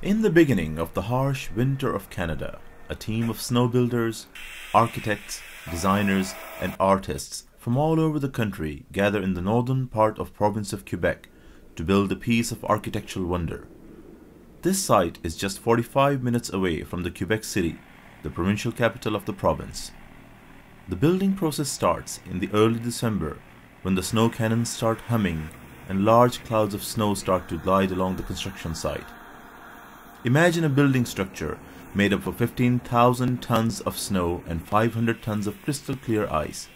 In the beginning of the harsh winter of Canada, a team of snow builders, architects, designers, and artists from all over the country gather in the northern part of province of Quebec to build a piece of architectural wonder. This site is just 45 minutes away from the Quebec City, the provincial capital of the province. The building process starts in the early December when the snow cannons start humming and large clouds of snow start to glide along the construction site. Imagine a building structure made up of 15,000 tons of snow and 500 tons of crystal clear ice.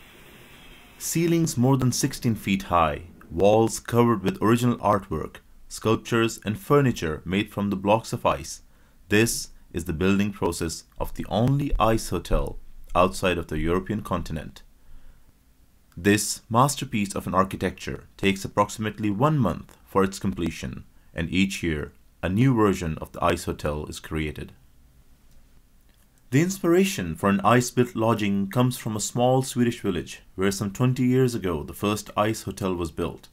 Ceilings more than 16 feet high, walls covered with original artwork, sculptures and furniture made from the blocks of ice. This is the building process of the only ice hotel outside of the European continent. This masterpiece of an architecture takes approximately 1 month for its completion, and each year a new version of the ice hotel is created. The inspiration for an ice-built lodging comes from a small Swedish village where some 20 years ago the first ice hotel was built.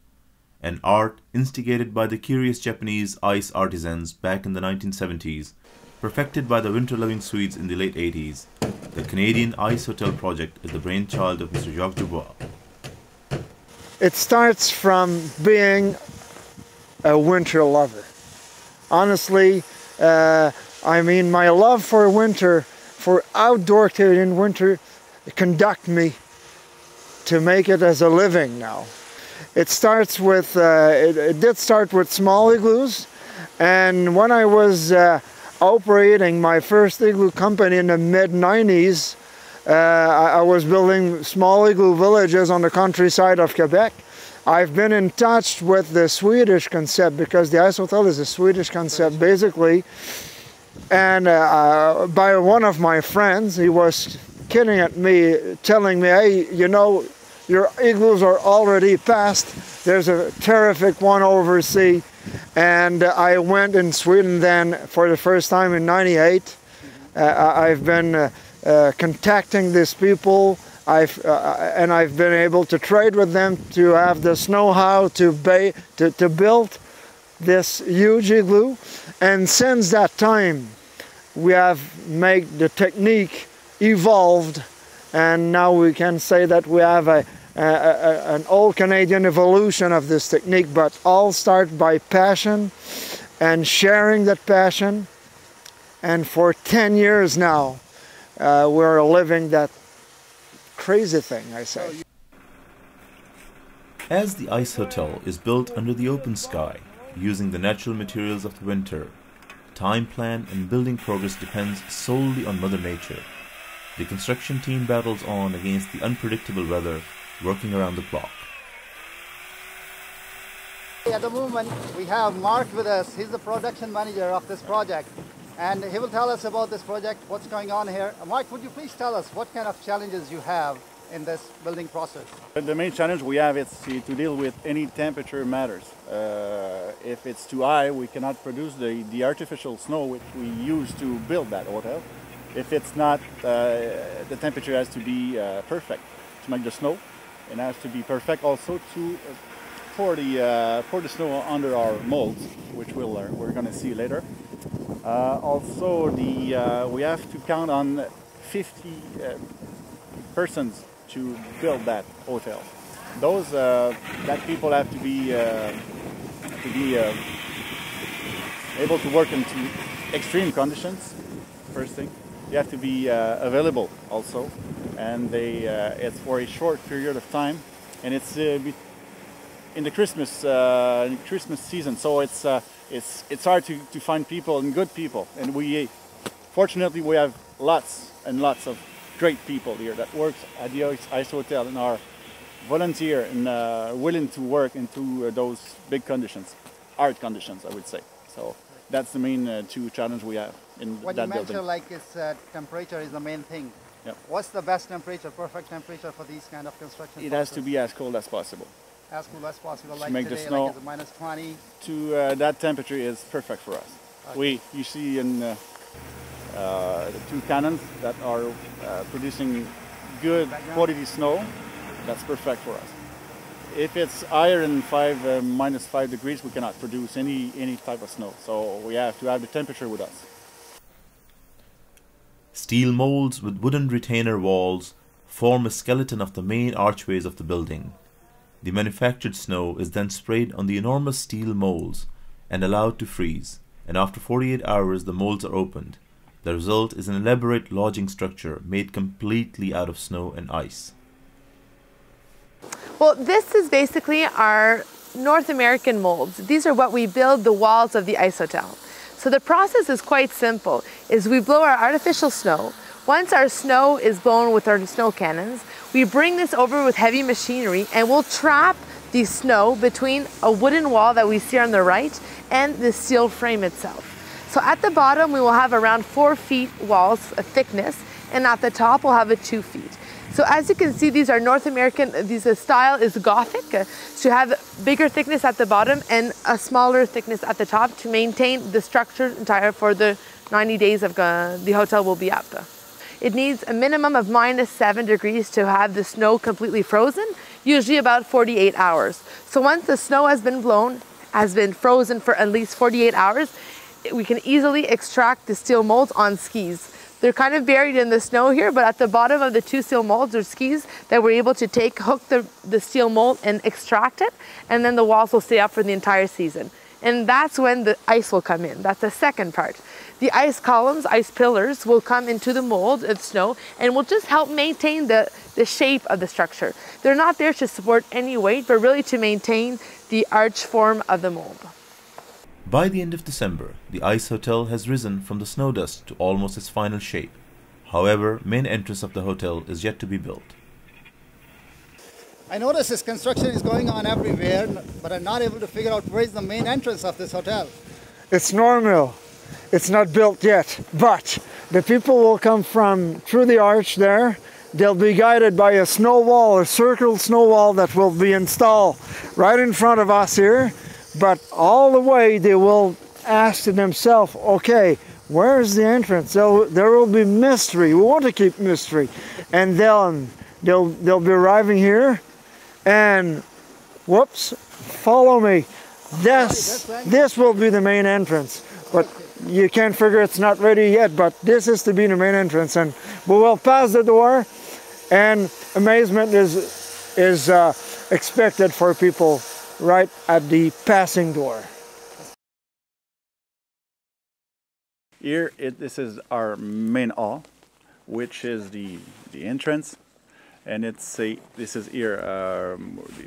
An art instigated by the curious Japanese ice artisans back in the 1970s, perfected by the winter-loving Swedes in the late 80s, the Canadian Ice Hotel project is the brainchild of Mr. Jacques Dubois. It starts from being a winter lover. Honestly, my love for winter, for outdoor activity in winter, conduct me to make it as a living now. It starts with, it did start with small igloos, and when I was operating my first igloo company in the mid-90s, I was building small igloo villages on the countryside of Quebec. I've been in touch with the Swedish concept because the ice hotel is a Swedish concept basically, and by one of my friends, he was kidding at me, telling me, hey, you know, your igloos are already past, there's a terrific one overseas. And I went in Sweden then for the first time in '98. I've been contacting these people. I've been able to trade with them to have the know-how to build this huge igloo. And since that time, we have made the technique evolved, and now we can say that we have an old Canadian evolution of this technique, but all start by passion and sharing that passion. And for 10 years now, we're living that crazy thing, I say. As the ice hotel is built under the open sky, using the natural materials of the winter, time plan and building progress depends solely on Mother Nature. The construction team battles on against the unpredictable weather, working around the clock. At the moment, we have Mark with us. He's the production manager of this project, and he will tell us about this project, what's going on here. Mark, would you please tell us what kind of challenges you have in this building process? The main challenge we have is to deal with any temperature matters. If it's too high, we cannot produce the artificial snow which we use to build that hotel. If it's not, the temperature has to be perfect to make the snow. It has to be perfect also for the snow under our molds, which we're going to see later. Also, we have to count on 50 persons to build that hotel. Those that people have to be able to work into extreme conditions. First thing, you have to be available also, and it's for a short period of time, and it's in the Christmas season, so it's hard to find people and good people, and fortunately we have lots and lots of great people here that works at the ice hotel and are volunteer and willing to work into those big conditions, hard conditions, I would say. So that's the main two challenge we have in what that you building. mentioned, like temperature is the main thing. Yep. What's the best temperature, perfect temperature for these kind of construction? It has to be as cold as possible. As cool as possible, like make today, the snow like it's minus 20. To that temperature is perfect for us. Okay. You see in the two cannons that are producing good quality snow, that's perfect for us. If it's higher than -5 degrees, we cannot produce any type of snow. So we have to have the temperature with us. Steel molds with wooden retainer walls form a skeleton of the main archways of the building. The manufactured snow is then sprayed on the enormous steel molds and allowed to freeze, and after 48 hours the molds are opened. The result is an elaborate lodging structure made completely out of snow and ice. Well, this is basically our North American molds. These are what we build the walls of the ice hotel. So the process is quite simple, is we blow our artificial snow. Once our snow is blown with our snow cannons, we bring this over with heavy machinery and we'll trap the snow between a wooden wall that we see on the right and the steel frame itself. So at the bottom we will have around 4 feet walls of thickness, and at the top we'll have a 2 feet. So as you can see, these are North American, style is Gothic, so you have bigger thickness at the bottom and a smaller thickness at the top to maintain the structure entire for the 90 days of the hotel will be up. It needs a minimum of -7 degrees to have the snow completely frozen, usually about 48 hours. So once the snow has been blown, has been frozen for at least 48 hours, we can easily extract the steel molds on skis. They're kind of buried in the snow here, but at the bottom of the 2 steel molds are skis that we're able to hook the steel mold and extract it, and then the walls will stay up for the entire season. And that's when the ice will come in. That's the second part. The ice columns, ice pillars, will come into the mold of snow and will just help maintain the shape of the structure. They're not there to support any weight, but really to maintain the arch form of the mold. By the end of December, the ice hotel has risen from the snow dust to almost its final shape. However, main entrance of the hotel is yet to be built. I notice this construction is going on everywhere, but I'm not able to figure out where is the main entrance of this hotel. It's normal. It's not built yet, but the people will come from through the arch there. They'll be guided by a snow wall, a circle snow wall that will be installed right in front of us here. But all the way they will ask to themselves, okay, where's the entrance? There will be mystery. We want to keep mystery. And then they'll be arriving here, and whoops, follow me. This will be the main entrance. But you can't figure it's not ready yet, but this is to be the main entrance. And we will pass the door, and amazement is expected for people right at the passing door. Here, this is our main hall, which is the entrance, and this is here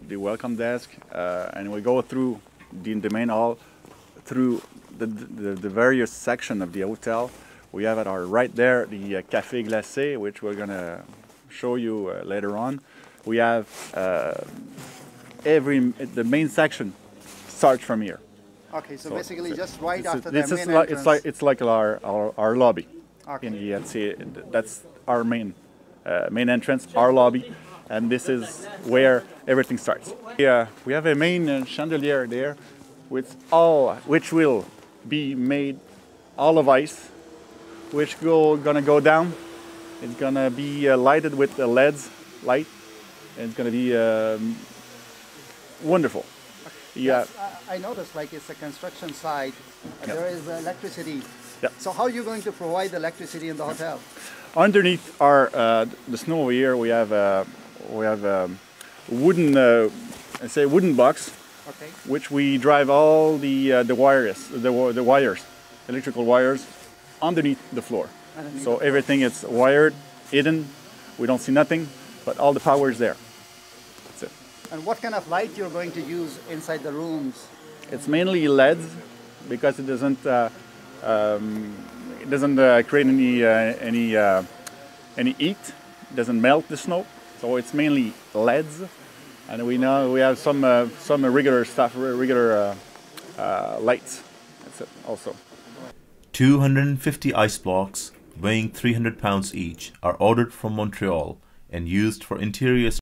the welcome desk, and we go through the main hall through the various section of the hotel. We have at our right there the Café Glacé, which we're gonna show you later on. We have the main section starts from here. Okay, so basically just right after the main entrance. It's like our lobby. Okay. That's our main entrance, our lobby, and this is where everything starts. Yeah, we have a main chandelier there, which will be made all of ice, which gonna go down. It's gonna be lighted with the LEDs light, and it's gonna be wonderful. Yeah. Yes, I noticed like it's a construction site. Yep. There is electricity. Yep. So how are you going to provide the electricity in the hotel? Underneath our the snow over here, we have wooden box, okay, which we drive all the wires, electrical wires, underneath the floor. So everything is wired, hidden. We don't see nothing, but all the power is there. That's it. And what kind of light you're going to use inside the rooms? It's mainly LEDs because it doesn't create any heat. It doesn't melt the snow. So it's mainly LEDs, and we have some regular lights. That's it. Also. 250 ice blocks weighing 300 pounds each are ordered from Montreal and used for interior